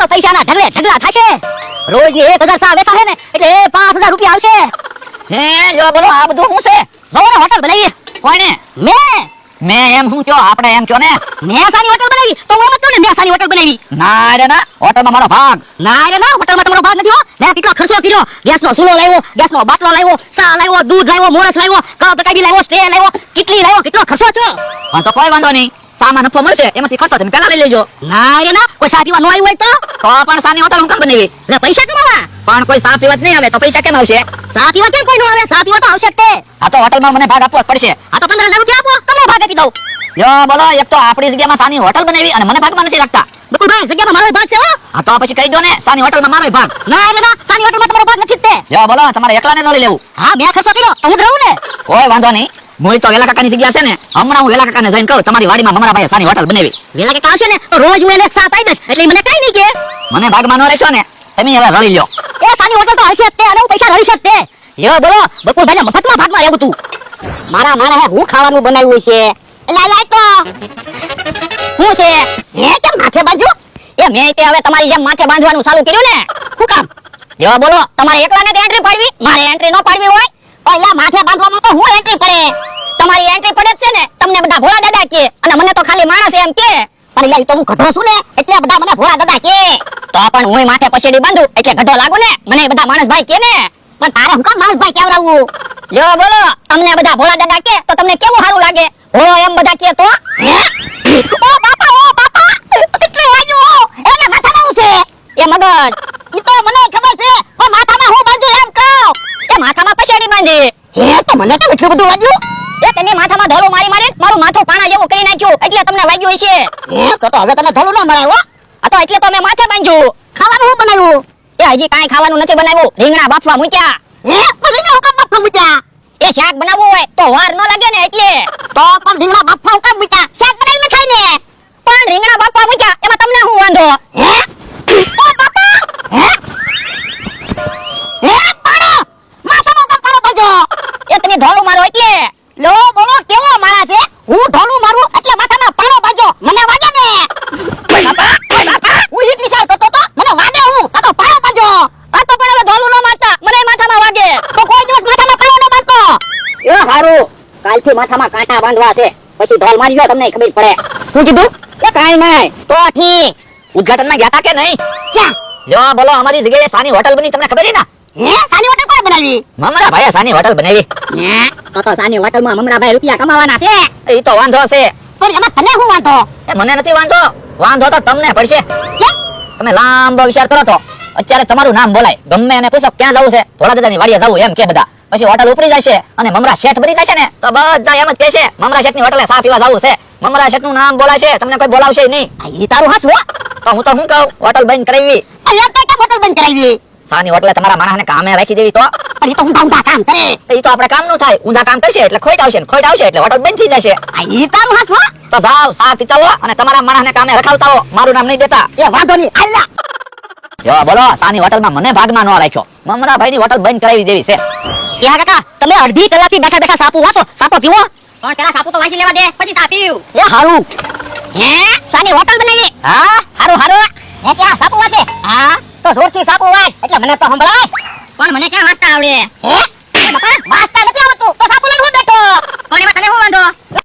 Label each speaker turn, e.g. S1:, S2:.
S1: તો પૈસાના ઢગલા થશે. રોજની 1000 સા વેચા છે ને એટલે 5000 રૂપિયા આવશે.
S2: હે જો બોલો આ બધું શું છે?
S1: જોવો ને હોટલ બનાવી.
S2: કોઈને મેં એમ શું કયો આપણે એમ કયો ને
S1: મેં સાની હોટલ બનાવી તો હું મત કહું ને મેં સાની હોટલ બનાવી.
S2: ના રે ના હોટલમાં મારો ભાગ.
S1: ના રે ના હોટલમાં તમારો ભાગ નથી હો. મેં કેટલો ખર્ચો કર્યો. ગેસનો ચૂલો લાવ્યો, ગેસનો બાટલો લાવ્યો, ચા લાવ્યો, દૂધ લાવ્યો, મોરસ લાવ્યો, કપ કાબી લાવ્યો, સ્ટ્રે લાવ્યો, કેટલી લાવ્યો, કેટલો ખર્ચો છે.
S2: હા તો કોઈ વાંધો નહીં, સામાન નફો મળશે એમાંથી ખર્ચો તમે પેલા લઈ લેજો.
S1: ના રે ના કોઈ સા પીવા ન આવ્યું હોય તો
S2: પણ સાની હોટલ હું કેમ બનાવી?
S1: એટલે પૈસા કમાવા.
S2: પણ કોઈ સા પીવા જ નહીં આવે તો પૈસા કેમ આવશે?
S1: સા પીવા કેમ કોઈ ન આવે? સા પીવા તો આવશે જ તે.
S2: આ તો હોટલમાં મને ભાગ આપવો જ પડશે.
S1: આ તો 15000 રૂપિયા આપો તમે ભાગ આપી દઉં.
S2: જો બોલો એક તો આપણી જગ્યામાં સાની હોટલ બનાવી અને મને ભાગમાં નથી રાખતા.
S1: બકુલભાઈ જગ્યામાં મારો ભાગ છે હો.
S2: હા તો પછી કહી દો ને સાની હોટલમાં મારો ભાગ.
S1: ના રે ના સાની હોટલમાં તમારો ભાગ નથી જ તે.
S2: જો બોલો તમારે એકલાને ન લઈ લેવું.
S1: હા મેં ખર્ચો કર્યો તો હું રહું ને.
S2: કોઈ વાંધો નહીં, મોય તો વેલા કાકાની જગ્યા છે ને, હમણાં હું વેલા કાકાને જઈને કહું તમારી વાડીમાં મમરાભાઈએ સાની હોટલ બનાવી.
S1: વેલા કે આવશે ને તો રોજ હું એને સા પાઈ દઈશ એટલે ઈ મને કઈ નહીં કે.
S2: મને ભાગમાં ન રાખ્યો ને તમે હવે રળી લ્યો.
S1: એ સાની હોટલ તો હશે જ તે અને હું પૈસા રહી છે જ તે. યો બોલો બકુલભાઈને મફતમાં ભાગમાં રહેવું તું. મારા માણે હે હું ખાવાનું બનાવ્યું છે. એલા લાય તો હું છે હે કેમ માથે બાંધ્યો? એ મેં તે હવે તમારી જેમ માથે બાંધવાનું ચાલુ કર્યું ને. શું કામ? યો બોલો તમારે એકલાને તે એન્ટ્રી પાડવી? મારે એન્ટ્રી ન પાડવી હોય પણ યા માથે બાંધવામાં તો હું એન્ટ્રી પડે. તમારી એન્ટ્રી પડે જ છે ને. તમને બધા ભોળા દાદા કે અને મને તો ખાલી માણસ એમ કે. પણ યા ઈ તો હું ગઢો છું ને એટલે બધા મને ભોળા દાદા કે. તો પણ હું માથે પછેડી બાંધું એટલે ગઢો લાગુ ને. મને બધા માણસ ભાઈ કે ને. પણ તારે હું કામ માણસ ભાઈ કેવરાવું? યો બોલો તમને બધા ભોળા દાદા કે તો તમને કેવું સારું લાગે? ભોળો એમ બધા કે તો હે ઓ બાપા કેટલું વાગ્યું? એને માથામાં હું છે? એ મગજ ઈ તો મને ખબર છે પણ માથામાં હું બાંધ્યું એમ કહો. એ માથામાં પછેડી બાંધી. હે તો મને તો એટલું બધું વાગ્યું? એ તમે માથામાં ધોલું મારી મારું માથું પાણા જેવું કરી નાખ્યું એટલે તમને વાગ્યું હશે. હે તો હવે તને ધોલું ન મરાય હો. આ તો એટલે તો મેં માથે બાંધ્યું. ખાવાનું શું બનાવ્યું? એ હજી કાંઈ ખાવાનું નથી બનાવ્યું. રીંગણા બાફવા મૂક્યા. હે પણ રીંગણા કેમ બાફવા મૂક્યા? એ શાક બનાવવું હોય તો વાર ન લાગે ને એટલે. તો પણ રીંગણા બાફવા કેમ મૂક્યા? શાક બનાવીને ખાય ને. પણ રીંગણા બાફવા મૂક્યા એમાં તમને શું વાંધો? હે ઓ બાપા હે પાડો માથામાં કેમ પાડો બાજો? એ તમે ધોલું મારો એટલે. લો બોલો કેવો મારા છે? હું ધોલું મારું એટલે માથામાં પાડો બાજો. મને વાગે ને. બાપા હું ઈ જ વિચાર કરતો તો મને વાગે હું આ તો પાડો બાજો. આ તો પણ હવે ધોલું ન મારતા મને માથામાં વાગે. તો કોઈ દિવસ માથામાં પાડો ન બાંધતો. એ હારું કાલથી માથામાં કાંટા બાંધવા છે પછી ધોલ મારી ગયો તમને ખબર પડે. શું કીધું? એ કાઈ નહીં તો ઠીક.
S2: ઉદ્ઘાટનમાં ગયા તા કે નહીં?
S1: ક્યાં?
S2: જો બોલો અમારી જગ્યાએ સાની હોટલ બની તમને ખબર છે ને?
S1: હે સાની હોટલ કોણે બનાવી?
S2: મમરાભાઈએ સાની હોટલ બનાવી.
S1: હે તો સાની હોટલમાં મમરાભાઈ રૂપિયા કમાવાના છે.
S2: એ તો વાંધો છે
S1: પણ એમાં તને શું વાંધો?
S2: એ મને નથી વાંધો. વાંધો તો તમને પડશે.
S1: કેમ?
S2: તમે લાંબો વિચાર કરો તો અત્યારે તમારું નામ બોલાય ગમે એને પૂછો ક્યાં જવું છે, ભોળા દાદાની વાડીએ જવું એમ કે બધા. પછી હોટલ ઉપડી જશે અને મમરા શેઠ બની જશે ને તો બધા એમ જ કહેશે મમરા શેઠની હોટલે સા પીવા જવું છે. મમરા શેઠનું નામ બોલાશે તમને કોઈ બોલાવશે નહીં.
S1: ઈ તારું હાસુ હો.
S2: તો હું તો શું કહું હોટલ બંધ કરાવી.
S1: અહીંયા તો કેમ હોટલ બંધ કરાવી?
S2: સાની હોટલે તમારા માણસને કામે રાખી દેવી તો.
S1: પણ ઈ તો ઊંધા કામ કરે.
S2: ઈ તો આપણે કામ નું થાય. ઊંધા કામ કરશે એટલે ખોટ આવશે ને ખોટ આવશે એટલે હોટલ બંધ થઈ જશે.
S1: ઈ તારું હાસુ હો.
S2: તો જાવ સા પીતા લો અને તમારા માણસને કામે રખાવતા હો. મારું નામ નહીં દેતા.
S1: એ વાંધો નહીં આલ્લા.
S2: જો બોલો સાની હોટલમાં મને ભાગમાં ન રાખ્યો. મમરાભાઈની હોટલ બંધ કરાવી દેવી છે.
S1: ક્યાં કાકા તમે અડધી કલાકથી બેઠા બેઠા સાપુ વાસો. સાપો પીવો? પણ પેલા સાપુ તો વાસી લેવા દે પછી સા પીવું. એ હારું. હે સાની હોટલ બનાવી? હા હારું હારું. હે ક્યાં સાપુ વાસે? હા તો જોરથી સાપુ વાસ એટલે મને તો સંભળાય. પણ મને ક્યાં વાસતા આવડે? હે બાપા વાસતા નથી આવડતું તો સાપુ